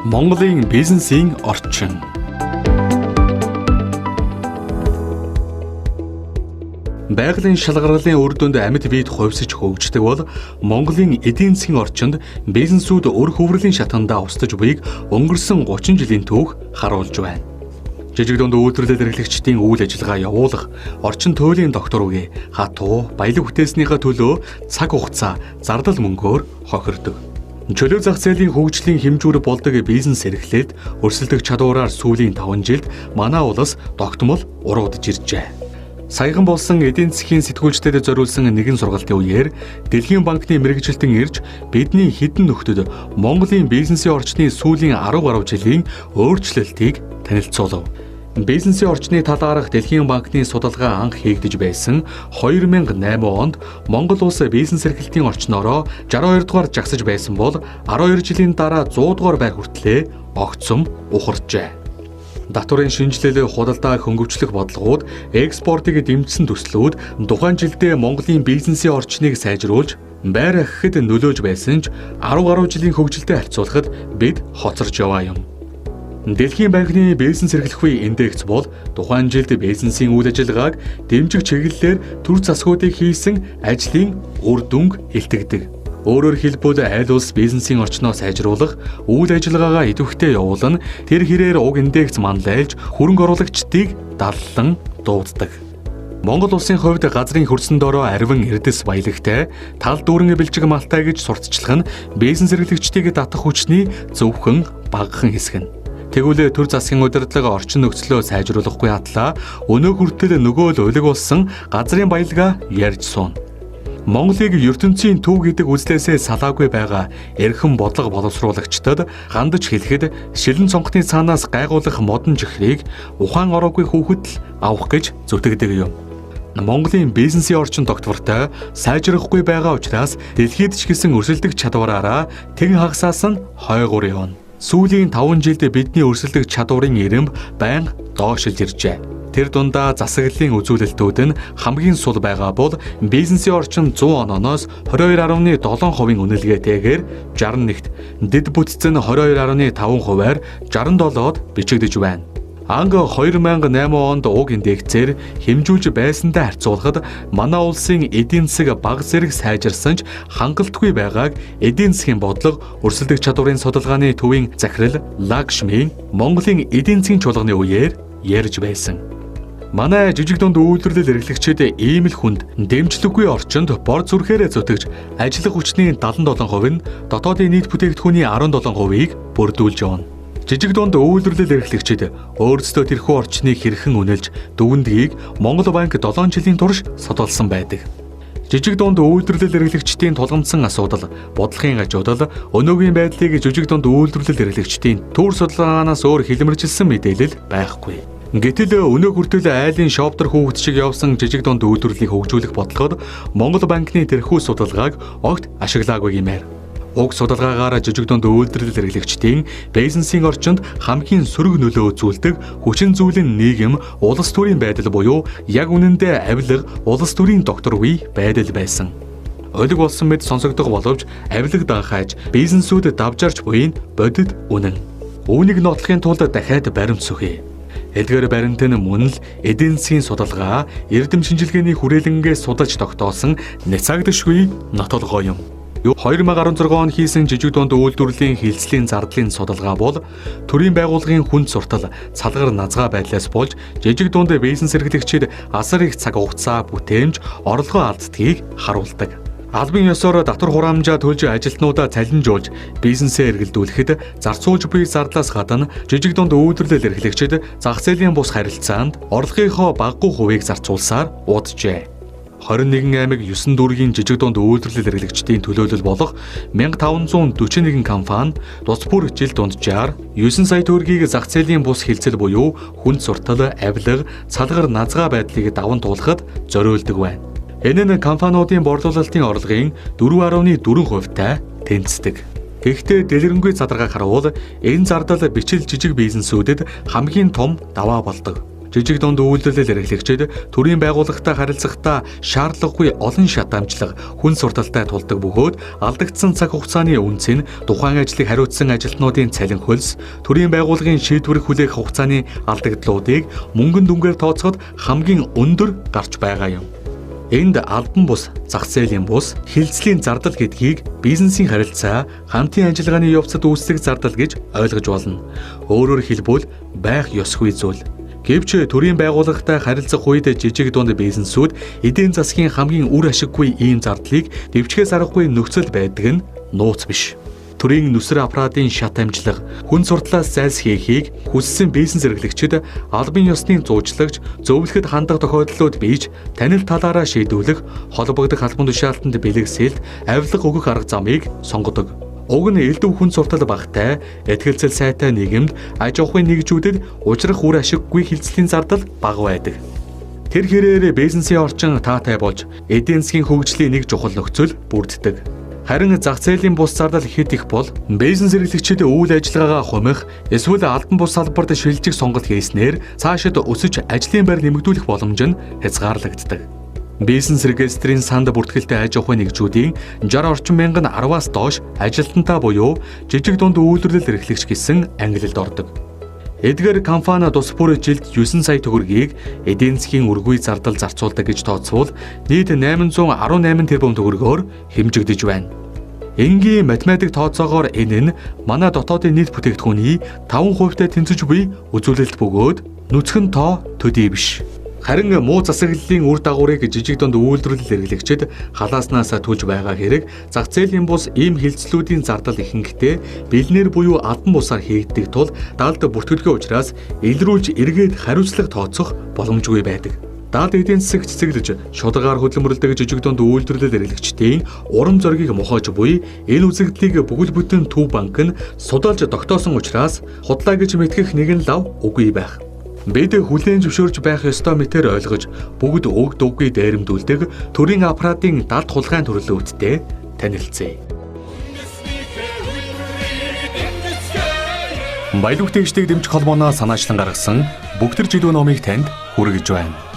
Монголын бизнесийн орчин. Байгалийн шалгаруулын үр дүнд амьд биед хувьсаж хөгждөг бол Монголын эдийн засгийн орчинд бизнесүүд өр хөврөлийн шатандаа устж буйг өнгөрсөн 30 жилийн түүх харуулж байна. Жижиг дунд үйлдвэрлэл эрхлэгчдийн үйл ажиллагаа явуулах, орчин туйлын доктор үгээ, хатуу, баялаг бүтээснийхээ төлөө цаг хугацаа, зардал мөнгөөр хохирдог. Чөлөө зах зээлийн хөгжлийн хэмжүүр болдог бизнес эрхлэлд өрсөлдөх чадвараар сүүлийн 5 жилд манай улс тогтмол уруудж иржээ. Саяхан болсон эдийн засгийн сэтгүүлчдэд зориулсан нэгэн сургалтын үеэр Дэлхийн банкны мэргэжилтэн ирж бидний хідэн нөхдөд Монголын бизнесийн орчны сүүлийн 10 гаруй жилийн өөрчлөлтийг танилцуулав. Бизнесийн орчны талаарх Дэлхийн банкны судалгаа анх хийгдэж байсан 2008 онд Монгол улс бизнес эрхлэлтийн орчноороо 62 дугаар жагсаж байсан бол 12 жилийн дараа 100 дугаар байр хүртлээр огцом ухарчээ. Татварын шинжилэл, худалдааг хөнгөвчлөх бодлогууд, экспортыг дэмжсэн төслүүд тухайн жилдээ Монголын бизнесийн орчныг сайжруулж, байр ахихад нөлөөж байсан ч 10 гаруй жилийн хөгжилтэй харьцуулахад бид хоцорж яваа юм. Дэлхийн банкны бизнес эрхлэх үе индекс бол тухайн жилд бизнесийн үйл ажиллагааг дэмжих чиглэлээр төр засгуудыг хийсэн ажлын үр дүнг илтгэдэг. Өөрөөр хэлбэл аль улс бизнесийн орчноо сайжруулах, үйл ажиллагаагаа идэвхтэй явуулна, тэр хэрээр уг индекс манлайлж хөрөнгө оруулагчдыг даллан дууддаг. Монгол улсын хувьд газрын хөрсөн дороо арвин эрдэс баялагтай, тал дүүрэн бэлчиг малтай гэж сурталчлах нь бизнес эрхлэгчдийг татах хүчний зөвхөн багахан хэсэг нь. Тэгвэл төр засгийн удирдлага орчин нөхцлөө сайжруулахгүй хатлаа өнөө хүртэл нөгөө л улиг болсон газрын баялгаа ярьж суuna. Монголыг ертөнцийн төв гэдэг үзлээсээ салаагүй байгаа эрхэм бодлого боловсруулагчдад хандаж хэлэхэд шилэн цонхны цаанаас гайгуулах модон жихрийг ухаан ороогүй хүүхэд л авах гэж зүтгэдэг юм. Монголын бизнесийн орчин тогтвортой сайжрахгүй байгаа учраас дэлхийд ч гэсэн өрсөлдөх чадвараараа тэгн хагасаас нь хойгуур явна. Сүүлийн 5 жилд бидний өрсөлдөх чадварын ирэмб байнга доошилж иржээ. Тэр дундаа засаглалын үзүүлэлтүүд нь хамгийн сул байгаа бол бизнесийн орчин 100 ононоос 22.7% үнэлгээтэйгээр 61-т, дэд бүтцэн 22.5%-аар 67-д бичигдэж байна. Анги 2008 онд уг индексээр хэмжүүлж байсантай харьцуулахад манай улсын эдийн засаг бага зэрэг сайжирсан ч хангалтгүй байгааг эдийн засгийн бодлого өрсөлдөх чадварын судалгааны төвийн захирал Лагшмийн Монголын эдийн засгийн чуулганы үеэр ярьж байсан. Манай жижиг дунд үйлдвэрлэл эрхлэгчид ийм л хүнд дэмжлэггүй орчинд бор зүрхээр зүтгэж ажиллах хүчний 77% нь дотоодын нийт бүтээгдэхүүний 17%-ийг бүрдүүлж явна. Жижиг дунд үйлдвэрлэл эрхлэгчид өөрсдөө тэрхүү орчныг хэрхэн үнэлж дүгнэдгийг Монгол банк 7 жилийн турш судалсан байдаг. Жижиг дунд үйлдвэрлэл эрхлэгчдийн тулгамдсан асуудал, бодлогын ажиудал, өнөөгийн байдлыг жижиг дунд үйлдвэрлэл эрхлэгчдийн төр судалгаанаас өөр хэлмэржилсэн мэдээлэл байхгүй. Гэтэл өнөө хүртэл айлын шоптер хүүхэд шиг явсан жижиг дунд үйлдвэрлэлийг хөгжүүлэх бодлогод Монгол банкны тэрхүү судалгааг огт ашиглаагүй юмэр. Уг судалгаагаар жижиг дунд үйлдвэрлэл эрхлэгчдийн бизнесийн орчинд хамгийн сөрөг нөлөө үзүүлдэг хүчин зүйлэн нийгэм, улс төрийн байдал буюу яг үнэндээ авилга, улс төрийн доктор үе байдал байсан. Олиг болсон мэд сонсогдох боловч авилга данхайж бизнесүүд давжарч буйн бодит үнэн. Үүнийг нотлохын тулд дахиад баримт сөхье. Эдгээр баримт нь мөн л эдийн засгийн судалгаа, эрдэм шинжилгээний хүрээлэнгээс судалж тогтоосон няцаагдашгүй нотолгоо юм. 2016 он хийсэн жижиг дунд үйлдвэрлэлийн хилцлийн зардлын судалгаа бол төрийн байгууллагын хүнд суртал, цалгар назгаа байдлаас болж жижиг дунд бизнес эрхлэгчид асар их цаг хугацаа, бүтээмж, орлогоо алддгийг харуулдаг. Албан ёсоор татвар хураамжаа төлж ажилтнуудаа цалинжуулж бизнесээ эргэлдүүлэхэд зарцуулж буй зардлаас гадна жижиг дунд үйлдвэрлэл эрхлэгчид зах зээлийн бус харилцаанд орлогынхоо багагүй хувийг зарцуулсаар ууджээ. 21 аймаг 9 дүүргийн жижиг дунд үйлдвэрлэл эрхлэгчдийн төлөөлөл болох 1541 компани тус бүр жил дунджаар 9 сая төгрөгийг зах зээлийн бус хилцэл буюу хүнд суртал, авилга, цалгар назгаа байдлыг даван туулахад зориулдаг байна. Энэ нь компаниудын борлуулалтын орлогын 4.4%-тай тэнцдэг. Гэхдээ дэлгэрэнгүй задаргааг харуул энэ зардал бичил жижиг бизнесүүдэд хамгийн том даваа болдог. Жижиг дунд үйлдвэрлэл эрхлэгчид төрийн байгууллагатай харилцахдаа шаардлагагүй олон шат амжилга, хүн сурталтай тулдаг бөгөөд алдагдсан цаг хугацааны үнц нь тухайн ажлыг хариуцсан ажилтнуудын цалин хөлс, төрийн байгууллагын шийдвэрийг хүлээх хугацааны алдагдлуудыг мөнгөн дүнгээр тооцоход хамгийн өндөр гарч байгаа юм. Энд албан бус, зах зээлийн бус, хилцлийн зардал гэдгийг бизнесийн харилцаа, хамтын ажиллагааны явцад үүсдэг зардал гэж ойлгож болно. Өөрөөр хэлбэл байх ёсгүй зүйл. Гэвч төрийн байгууллагатай харилцах үед жижиг дунд бизнесүүд эдийн засгийн хамгийн үр ашиггүй ийм зардлыг дэвчгээс аргагүй нөхцөл байдаг нь нууц биш. Төрийн нүсэр аппаратын шат амжилга, хүн суртлаас зайлсхийхийг хүссэн бизнес эрхлэгчид албан ёсны зуучлагч зөвлөхөд хандах тохиолдлууд бийж танил талаараа шийдвэрлэх, холбогдох албан тушаалтанд бэлгэсэлд авилга өгөх арга замыг сонгодог. Уг нь элдв хүн суртал багтай, этгэлцэл сайтай нийгэмд аж ахуйн нэгжүүдэд учрах үр ашиггүй хилцлийн зардал бага байдаг. Тэр хэрээр бизнесийн орчин таатай болж эдийн засгийн хөгжлийн нэг чухал нөхцөл бүрддэг. Харин зах зээлийн бус зардал хэд их бол бизнес эрхлэгчид үйл ажиллагаагаа хумих эсвэл албан бус салбарт шилжих сонголт хийснээр цаашид өсөж ажлын байр нэмэгдүүлэх боломж нь хязгаарлагддаг. Бизнес регистрийн санд бүртгэлтэй аж ахуйн нэгжүүдийн 60 орчим мянган 10-аас доош ажилтнтай буюу жижиг дунд үйлдвэрлэл эрхлэгч гэсэн ангилалд ордог. Эдгээр компани тус бүр жилд 9 сая төгрөгийг эдийн засгийн үргүй зардал зарцуулдаг гэж тооцвол нийт 818 тэрбум төгрөгөөр хэмжигдэж байна. Энгийн математик тооцоогоор энэ нь манай дотоодын нийт бүтээгдэхүүний 5%-тай тэнцэж буй үзүүлэлт бөгөөд нүцгэн тоо төдий биш. Харин муу засаглалын үр дагаврыг жижиг дунд үйлдвэрлэл эрхлэгчид халааснаас түлж байгаа хэрэг зах зээлийн бус ийм хилцлүүдийн зардал ихэнхдээ бэлнээр буюу албан бусаар хийгддэг тул далд бүртгэлгүй учраас илрүүлж эргээд хариуцлага тооцох боломжгүй байдаг. Далд эдийн засаг цэцэглэж шударгаар хөдөлмөрлөдөг жижиг дунд үйлдвэрлэл эрхлэгчдийн урам зориг мохож буй эл үзэгдлийг бүгд бүтэн төв банк нь судалж тогтоосон учраас худлаа гэж мэтгэх нэгэн лав үгүй байх. Бид хүлээн зөвшөөрж байх ёстой мэтээр ойлгож бүгд өгд үгүй дээрэмдүүлдэг төрийн аппаратын далд хулгайн төрлөөдтэй танилцъя. Баялаг тэгшдэг дэмжих холбооноос санаачлан гаргасан Бүгдэр жилүү номыг танд хүргэж байна.